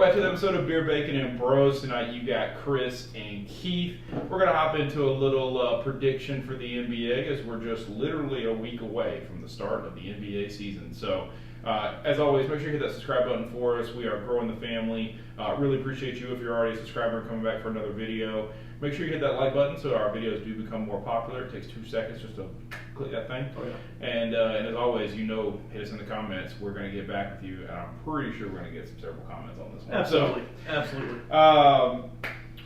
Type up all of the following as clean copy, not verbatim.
back to the episode of Beer, Bacon, and Bros. Tonight you got Chris and Keith. We're going to hop into a little prediction for the NBA as we're just literally a week away from the start of the NBA season. So, as always, make sure you hit that subscribe button for us. We are growing the family. Really appreciate you if you're already a subscriber and coming back for another video. Make sure you hit that like button so our videos do become more popular. It takes 2 seconds just to click that thing. Oh, yeah. And as always, hit us in the comments. We're going to get back with you, and I'm pretty sure we're going to get several comments on this one. Absolutely. Absolutely.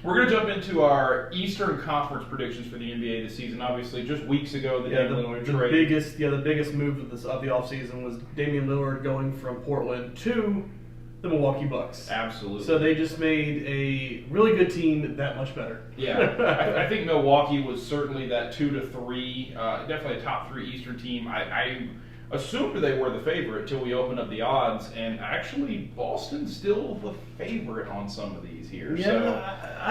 We're going to jump into our Eastern Conference predictions for the NBA this season. Obviously, just weeks ago, the biggest move of the offseason was Damian Lillard going from Portland to the Milwaukee Bucks. Absolutely. So they just made a really good team that much better. Yeah, I think Milwaukee was certainly that 2 to 3, definitely a top 3 Eastern team. I assumed they were the favorite until we opened up the odds, and actually Boston's still the favorite on some of these here. Yeah,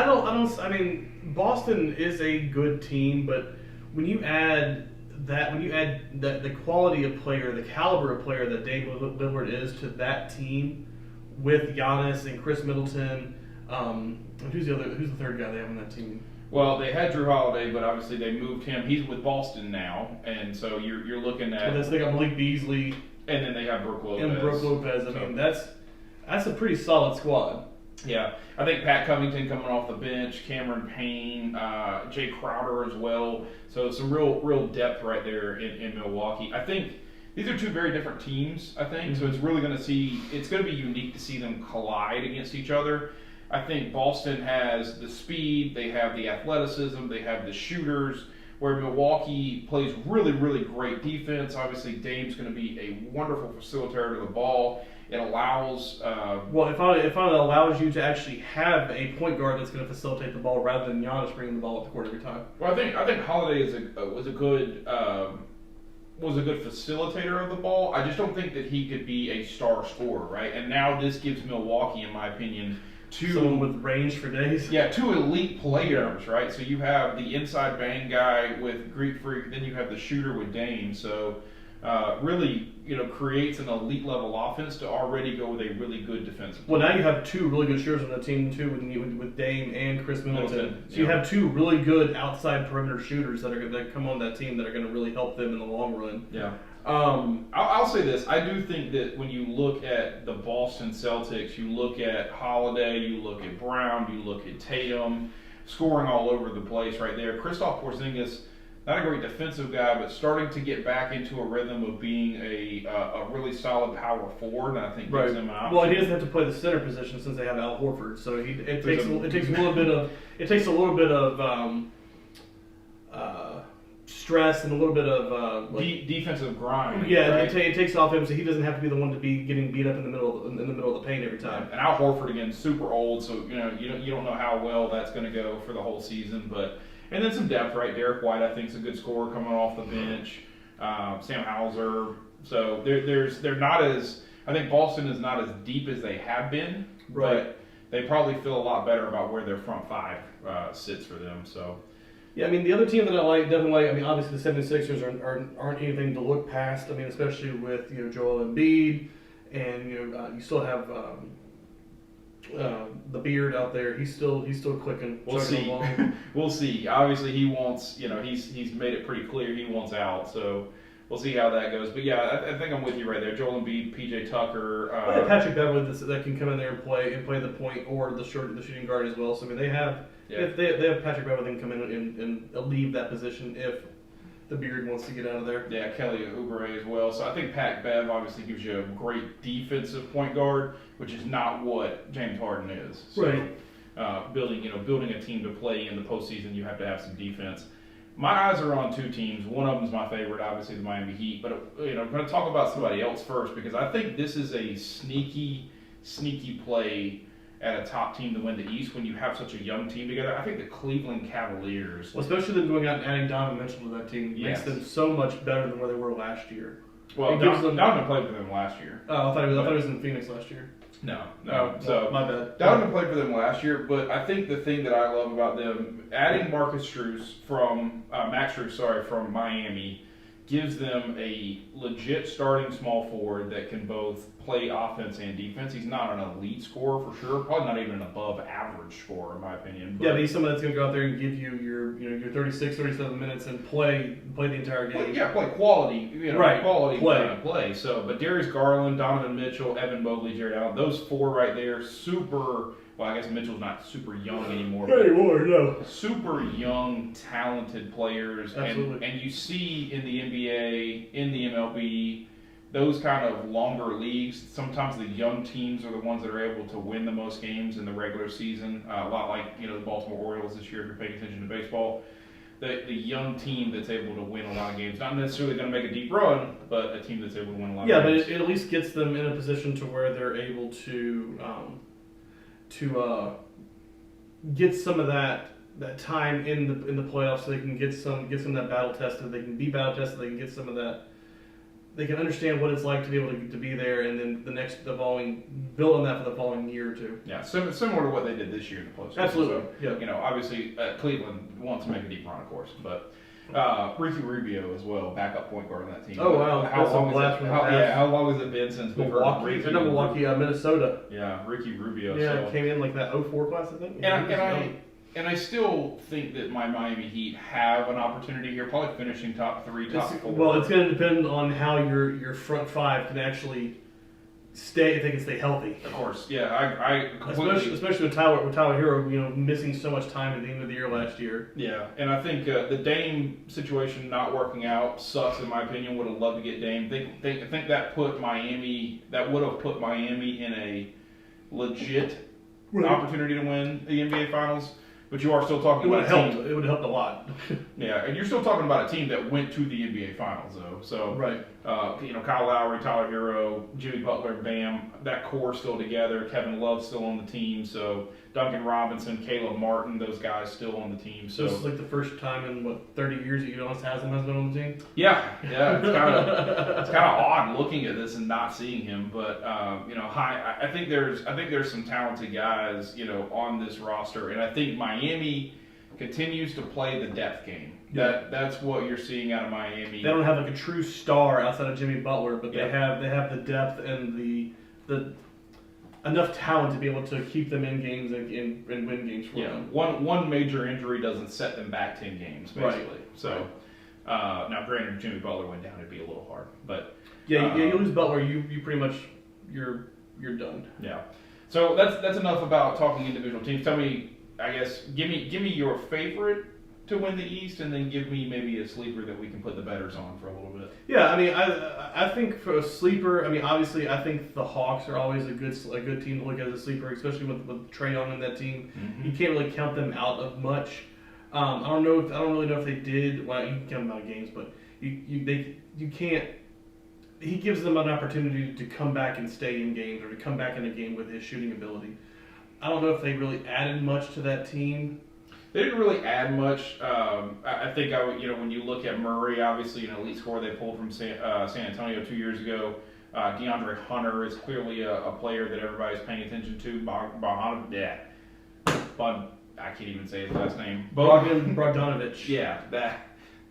so. I mean, Boston is a good team, but when you add the quality of player, the caliber of player that Dame Lillard is to that team, with Giannis and Chris Middleton, who's the third guy they have on that team? Well, they had Drew Holiday, but obviously they moved him. He's with Boston now, and so you're looking at. Well, they got Malik Beasley, and then they have Brook Lopez. I mean, that's a pretty solid squad. Yeah, I think Pat Covington coming off the bench, Cameron Payne, Jay Crowder as well. So some real depth right there in Milwaukee. I think these are 2 very different teams, I think, so it's really going to be unique to see them collide against each other. I think Boston has the speed, they have the athleticism, they have the shooters, where Milwaukee plays really, really great defense. Obviously, Dame's going to be a wonderful facilitator of the ball. It allows... if it allows you to actually have a point guard that's going to facilitate the ball rather than Giannis bringing the ball up the court every time. Well, I think Holiday was a good facilitator of the ball. I just don't think that he could be a star scorer, right? And now this gives Milwaukee, in my opinion, someone with range for days. Yeah, 2 elite players, right? So you have the inside bang guy with Greek Freak, then you have the shooter with Dame. So really, creates an elite level offense to already go with a really good defensive player. Well, now you have 2 really good shooters on the team too, with Dame and Chris Middleton. So you have 2 really good outside perimeter shooters that come on that team that are going to really help them in the long run. Yeah. I'll say this. I do think that when you look at the Boston Celtics, you look at Holiday, you look at Brown, you look at Tatum, scoring all over the place right there. Kristaps Porzingis, not a great defensive guy, but starting to get back into a rhythm of being a really solid power forward, and I think gives him an option. Well, he doesn't have to play the center position since they have Al Horford, so it takes a little bit of stress and a little bit of defensive grind. Yeah, right? it takes off him, so he doesn't have to be the one to be getting beat up in the middle of the paint every time. And Al Horford again, super old, so you don't know how well that's going to go for the whole season, but. And then some depth, right? Derek White, I think, is a good scorer coming off the bench. Sam Hauser. So they're not as. I think Boston is not as deep as they have been, but they probably feel a lot better about where their front 5 sits for them. So. Yeah, I mean, the other team that I definitely like. I mean, obviously the 76ers aren't anything to look past. I mean, especially with Joel Embiid, and you still have. The Beard out there, he's still clicking. We'll see. We'll see. Obviously, he wants. He's made it pretty clear he wants out. So we'll see how that goes. But yeah, I think I'm with you right there. Joel Embiid, PJ Tucker, Patrick Beverley that can come in there and play the point or the shooting guard as well. So I mean, they have Patrick Beverley that can come in and leave that position if the Beard wants to get out of there. Yeah, Kelly Oubre as well. So I think Pat Bev obviously gives you a great defensive point guard, which is not what James Harden is. So, right. Building a team to play in the postseason, you have to have some defense. My eyes are on 2 teams. One of them is my favorite, obviously the Miami Heat. But I'm going to talk about somebody else first because I think this is a sneaky play at a top team to win the East when you have such a young team together. I think the Cleveland Cavaliers... Well, especially them going out and adding Donovan Mitchell to that team makes them so much better than where they were last year. Well, Donovan played for them last year. Oh, I thought he was in Phoenix last year. No. So my bad. Donovan played for them last year, but I think the thing that I love about them, adding Max Strus from Miami, gives them a legit starting small forward that can both play offense and defense. He's not an elite scorer for sure. Probably not even an above average scorer in my opinion. Yeah, but he's someone that's going to go out there and give you your 36, 37 minutes and play the entire game. Play quality, quality play. So, but Darius Garland, Donovan Mitchell, Evan Mobley, Jared Allen, those four right there, super. Well, I guess Mitchell's not super young anymore. No. Super young, talented players, and you see in the NBA, in the MLB, those kind of longer leagues. Sometimes the young teams are the ones that are able to win the most games in the regular season. A lot like the Baltimore Orioles this year, if you're paying attention to baseball. The young team that's able to win a lot of games, not necessarily going to make a deep run, but a team that's able to win a lot of games. Yeah, but it at least gets them in a position to where they're able to get some of that time in the playoffs, so they can get some of that battle tested. They can be battle tested. They can get some of that. They can understand what it's like to be able to be there, and then build on that for the following year or two. Yeah, similar to what they did this year in the postseason. Absolutely. So, yeah. Obviously Cleveland wants to make a deep run, of course, but Ricky Rubio as well, backup point guard on that team. Oh wow, how long has it been since we've heard of Milwaukee? Not Milwaukee, Minnesota. Yeah, Ricky Rubio. Yeah, came in like that 04 class, I think. And I still think that my Miami Heat have an opportunity here, probably finishing top 3, top 4. Well, it's going to depend on how your front five can actually stay, if they can stay healthy. Of course, yeah, I completely... especially with Tyler Hero, missing so much time at the end of the year last year. Yeah, and I think the Dame situation not working out sucks in my opinion. Would have loved to get Dame. I think that would have put Miami in a legit opportunity to win the NBA Finals. But you are still talking about a team. It would have helped a lot. Yeah, and you're still talking about a team that went to the NBA Finals, though. So, right. Kyle Lowry, Tyler Hero, Jimmy Butler, Bam, that core still together. Kevin Love's still on the team. So, Duncan Robinson, Caleb Martin, those guys still on the team. So this is like the first time in 30 years that Udonis Haslem has been on the team. Yeah, it's kind of odd looking at this and not seeing him. But I think there's some talented guys on this roster, and I think Miami continues to play the depth game. That's what you're seeing out of Miami. They don't have like a true star outside of Jimmy Butler, but they have the depth and the enough talent to be able to keep them in games and win games for them. One major injury doesn't set them back 10 games, basically. Right. So now, granted, if Jimmy Butler went down, it'd be a little hard, but you lose Butler, you pretty much you're done. Yeah. So that's enough about talking individual teams. Tell me, I guess, give me your favorite to win the East, and then give me maybe a sleeper that we can put the bettors on for a little bit. Yeah, I mean, I think for a sleeper, I mean, obviously, I think the Hawks are always a good team to look at as a sleeper, especially with Trae Young in that team. Mm-hmm. You can't really count them out of much. I don't really know if they did. Well, you can count them out of games, but you can't. He gives them an opportunity to come back and stay in games, or to come back in a game with his shooting ability. I don't know if they really added much to that team. They didn't really add much. I think when you look at Murray, obviously an elite scorer they pulled from San Antonio 2 years ago. DeAndre Hunter is clearly a player that everybody's paying attention to. I can't even say his last name. Bogdanovich. Yeah, that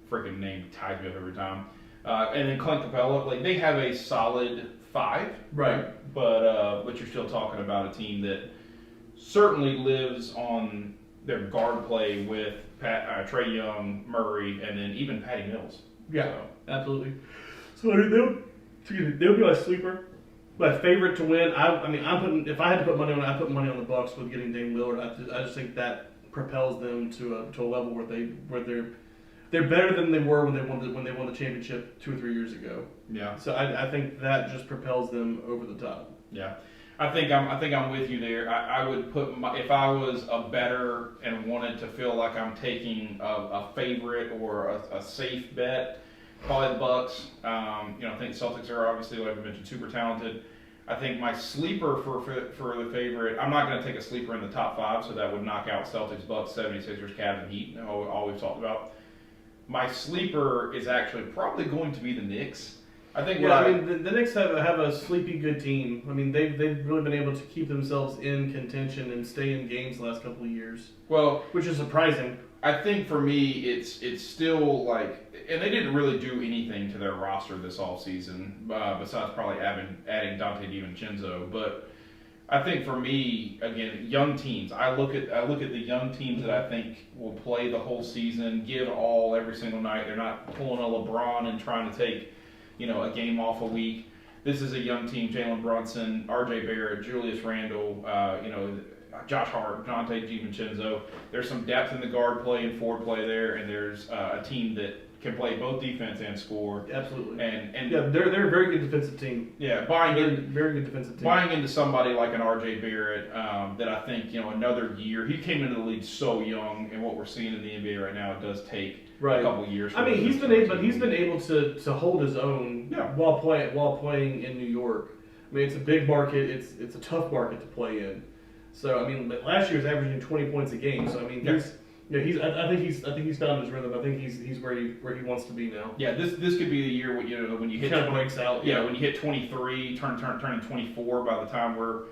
freaking name ties me up every time. And then Clint Capella, they have a solid 5, right? But you're still talking about a team that certainly lives on their guard play with Trae Young, Murray, and then even Patty Mills. Yeah, absolutely. So they'll be my sleeper. My favorite to win. If I had to put money on it, I'd put money on the Bucks with getting Dame Lillard. I just think that propels them to a level where they're better than they were when they won the championship 2 or 3 years ago. Yeah. So I think that just propels them over the top. Yeah. I think I'm with you there. I would put if I was a bettor and wanted to feel like I'm taking a favorite or a safe bet, probably the Bucks. I think Celtics are obviously, like I mentioned, super talented. I think my sleeper for the favorite, I'm not going to take a sleeper in the top 5, so that would knock out Celtics, Bucks, 76ers, Cavs, and Heat, all we've talked about. My sleeper is actually probably going to be the Knicks. I think. The Knicks have a sleepy good team. I mean, they've really been able to keep themselves in contention and stay in games the last couple of years. Well, which is surprising. I think for me, it's still like, and they didn't really do anything to their roster this offseason, besides probably adding Dante DiVincenzo. But I think for me, again, young teams. I look at the young teams that I think will play the whole season, give all every single night. They're not pulling a LeBron and trying to take, a game off a week. This is a young team: Jalen Brunson, R.J. Barrett, Julius Randle, Josh Hart, Dante DiVincenzo. There's some depth in the guard play and forward play there, and there's a team that can play both defense and score. Absolutely. And yeah, they're a very good defensive team. Yeah, very good defensive team. Buying into somebody like an R.J. Barrett, that I think another year. He came into the league so young, and what we're seeing in the NBA right now, it does take a couple years. I mean, he's been able to hold his own while playing in New York. I mean, it's a big market. It's a tough market to play in. So I mean, last year he was averaging 20 points a game. So I mean, I think he's found his rhythm. I think he's where he wants to be now. Yeah, this could be the year when you hit kind of breaks out. Yeah, when you hit 23, turning 24 by the time we're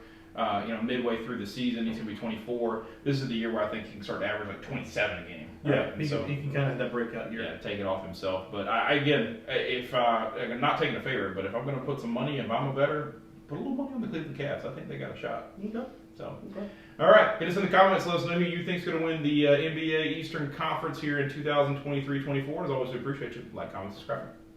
midway through the season, he's gonna be 24. This is the year where I think he can start to average like 27 a game. Right? Yeah, he can kind of have that breakout year. Yeah, take it off himself. But if I'm not taking a favor, but if I'm gonna put some money, if I'm a better, put a little money on the Cleveland Cavs. I think they got a shot. Okay. So, all right, hit us in the comments. Let us know who you think is going to win the NBA Eastern Conference here in 2023-24. As always, we appreciate you. Like, comment, subscribe.